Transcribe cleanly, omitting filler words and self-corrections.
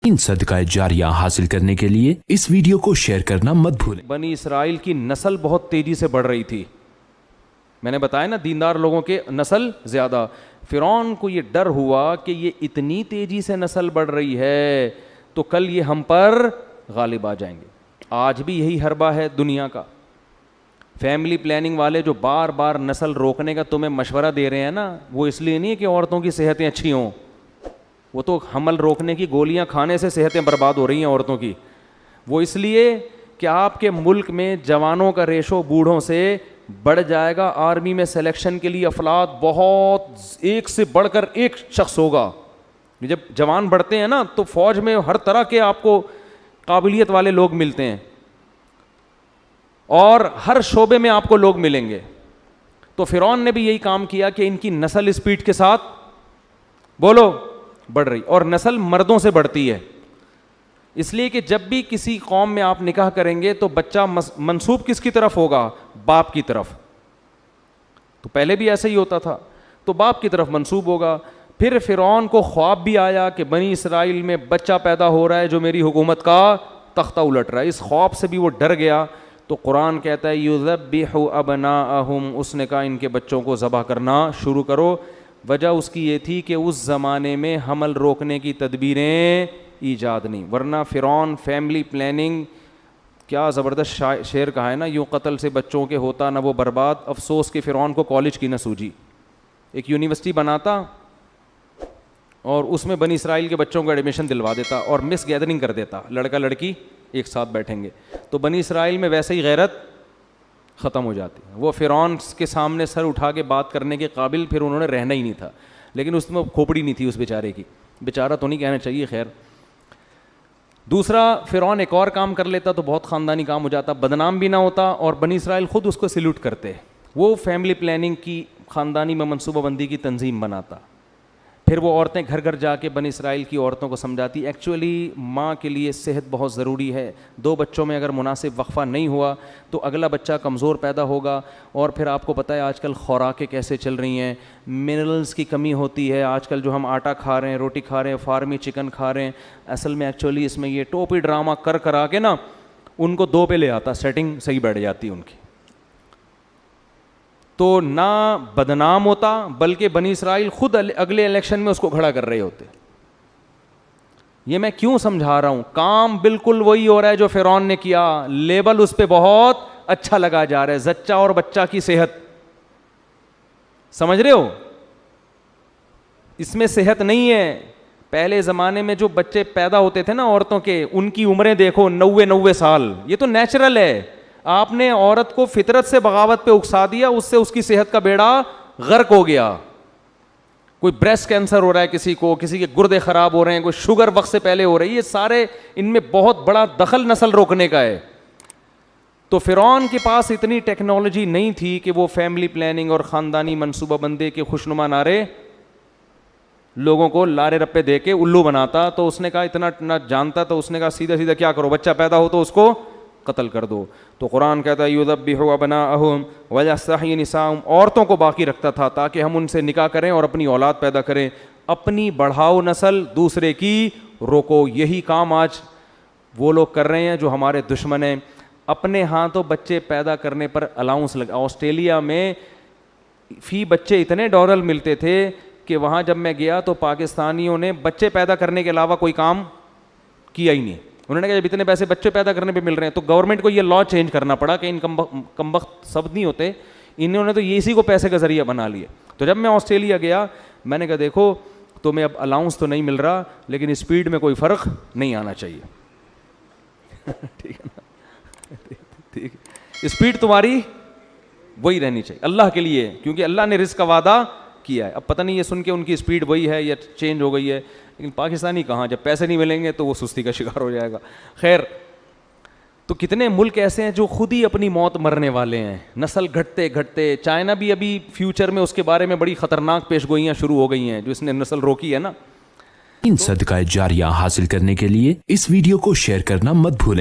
ان صدقہ جاریہ حاصل کرنے کے لیے اس ویڈیو کو شیئر کرنا مت بھولیں۔ بنی اسرائیل کی نسل بہت تیزی سے بڑھ رہی تھی، میں نے بتایا نا، دیندار لوگوں کے نسل زیادہ۔ فرعون کو یہ ڈر ہوا کہ یہ اتنی تیزی سے نسل بڑھ رہی ہے تو کل یہ ہم پر غالب آ جائیں گے۔ آج بھی یہی حربہ ہے دنیا کا۔ فیملی پلاننگ والے جو بار بار نسل روکنے کا تمہیں مشورہ دے رہے ہیں نا، وہ اس لیے نہیں ہے کہ عورتوں کی صحتیں اچھی ہوں، وہ تو حمل روکنے کی گولیاں کھانے سے صحتیں برباد ہو رہی ہیں عورتوں کی۔ وہ اس لیے کہ آپ کے ملک میں جوانوں کا ریشو بوڑھوں سے بڑھ جائے گا، آرمی میں سلیکشن کے لیے افراد بہت ایک سے بڑھ کر ایک شخص ہوگا۔ جب جوان بڑھتے ہیں نا تو فوج میں ہر طرح کے آپ کو قابلیت والے لوگ ملتے ہیں اور ہر شعبے میں آپ کو لوگ ملیں گے۔ تو فرعون نے بھی یہی کام کیا کہ ان کی نسل اسپیڈ کے ساتھ بولو بڑھ رہی، اور نسل مردوں سے بڑھتی ہے، اس لیے کہ جب بھی کسی قوم میں آپ نکاح کریں گے تو بچہ منسوب کس کی طرف ہوگا؟ باپ کی طرف۔ تو پہلے بھی ایسا ہی ہوتا تھا، تو باپ کی طرف منسوب ہوگا۔ پھر فرعون کو خواب بھی آیا کہ بنی اسرائیل میں بچہ پیدا ہو رہا ہے جو میری حکومت کا تختہ الٹ رہا ہے، اس خواب سے بھی وہ ڈر گیا۔ تو قرآن کہتا ہے یذبح ابناءہم، اس نے کہا ان کے بچوں کو ذبح کرنا شروع کرو۔ وجہ اس کی یہ تھی کہ اس زمانے میں حمل روکنے کی تدبیریں ایجاد نہیں، ورنہ فرعون فیملی پلاننگ، کیا زبردست شعر کہا ہے نا، یوں قتل سے بچوں کے ہوتا نہ وہ برباد۔ افسوس کہ فرعون کو کالج کی نہ سوجی، ایک یونیورسٹی بناتا اور اس میں بنی اسرائیل کے بچوں کو ایڈمیشن دلوا دیتا اور مس گیدرنگ کر دیتا، لڑکا لڑکی ایک ساتھ بیٹھیں گے، تو بنی اسرائیل میں ویسے ہی غیرت ختم ہو جاتی ہے۔ وہ فرعون کے سامنے سر اٹھا کے بات کرنے کے قابل پھر انہوں نے رہنا ہی نہیں تھا، لیکن اس میں کھوپڑی نہیں تھی اس بیچارے کی، بیچارہ تو نہیں کہنا چاہیے، خیر۔ دوسرا، فرعون ایک اور کام کر لیتا تو بہت خاندانی کام ہو جاتا، بدنام بھی نہ ہوتا اور بنی اسرائیل خود اس کو سیلوٹ کرتے۔ وہ فیملی پلاننگ کی، خاندانی میں منصوبہ بندی کی تنظیم بناتا، پھر وہ عورتیں گھر گھر جا کے بنی اسرائیل کی عورتوں کو سمجھاتی ایکچولی ماں کے لیے صحت بہت ضروری ہے، 2 بچوں میں اگر مناسب وقفہ نہیں ہوا تو اگلا بچہ کمزور پیدا ہوگا، اور پھر آپ کو پتہ ہے آج کل خوراکیں کیسے چل رہی ہیں، منرلز کی کمی ہوتی ہے، آج کل جو ہم آٹا کھا رہے ہیں، روٹی کھا رہے ہیں، فارمی چکن کھا رہے ہیں، اصل میں ایکچولی اس میں یہ ٹوپی ڈرامہ کرا کے نا ان کو 2 پہ لے آتا، سیٹنگ صحیح بیٹھ جاتی ان کی، تو نہ بدنام ہوتا بلکہ بنی اسرائیل خود اگلے الیکشن میں اس کو کھڑا کر رہے ہوتے۔ یہ میں کیوں سمجھا رہا ہوں؟ کام بالکل وہی ہو رہا ہے جو فرعون نے کیا، لیبل اس پہ بہت اچھا لگا جا رہا ہے، زچہ اور بچہ کی صحت، سمجھ رہے ہو؟ اس میں صحت نہیں ہے۔ پہلے زمانے میں جو بچے پیدا ہوتے تھے نا عورتوں کے، ان کی عمریں دیکھو 90 سال، یہ تو نیچرل ہے۔ آپ نے عورت کو فطرت سے بغاوت پہ اکسا دیا، اس سے اس کی صحت کا بیڑا غرق ہو گیا۔ کوئی بریسٹ کینسر ہو رہا ہے کسی کو، کسی کے گردے خراب ہو رہے ہیں، کوئی شوگر وقت سے پہلے ہو رہی ہے، یہ سارے ان میں بہت بڑا دخل نسل روکنے کا ہے۔ تو فرعون کے پاس اتنی ٹیکنالوجی نہیں تھی کہ وہ فیملی پلاننگ اور خاندانی منصوبہ بندی کے خوشنما نعرے لوگوں کو لارے رپے دے کے الو بناتا، تو اس نے کہا اتنا نہ جانتا، تو اس نے کہا سیدھا کیا کرو، بچہ پیدا ہو تو اس کو قتل کر دو۔ تو قرآن کہتا ہے یذبح ابناءہم ویستحیی نساءہم، عورتوں کو باقی رکھتا تھا تاکہ ہم ان سے نکاح کریں اور اپنی اولاد پیدا کریں، اپنی بڑھاؤ نسل، دوسرے کی روکو۔ یہی کام آج وہ لوگ کر رہے ہیں جو ہمارے دشمن ہیں، اپنے ہاتھوں بچے پیدا کرنے پر الاؤنس لگا۔ آسٹریلیا میں فی بچے اتنے ڈالر ملتے تھے کہ وہاں جب میں گیا تو پاکستانیوں نے بچے پیدا کرنے کے علاوہ کوئی کام کیا ہی نہیں۔ انہوں نے کہا جب اتنے پیسے بچے پیدا کرنے پہ مل رہے ہیں تو گورنمنٹ کو یہ لا چینج کرنا پڑا کہ ان کمبخت سب نہیں ہوتے، انہوں نے تو اسی کو پیسے کا ذریعہ بنا لیا۔ تو جب میں آسٹریلیا گیا میں نے کہا دیکھو تمہیں اب الاؤنس تو نہیں مل رہا لیکن اسپیڈ میں کوئی فرق نہیں آنا چاہیے، ٹھیک ہے نا، ٹھیک ہے، اسپیڈ تمہاری وہی رہنی چاہیے اللہ کے لیے، کیونکہ اللہ نے رزق کا وعدہ کیا ہے۔ اب پتہ نہیں یہ سن کے ان کی اسپیڈ وہی ہے یا چینج ہو گئی ہے، لیکن پاکستانی کہاں، جب پیسے نہیں ملیں گے تو وہ سستی کا شکار ہو جائے گا۔ خیر، تو کتنے ملک ایسے ہیں جو خود ہی اپنی موت مرنے والے ہیں، نسل گھٹتے گھٹتے۔ چائنا بھی ابھی فیوچر میں اس کے بارے میں بڑی خطرناک پیش گوئیاں شروع ہو گئی ہیں جو اس نے نسل روکی ہے نا۔ ان صدقہ جاریہ حاصل کرنے کے لیے اس ویڈیو کو شیئر کرنا مت بھولیں۔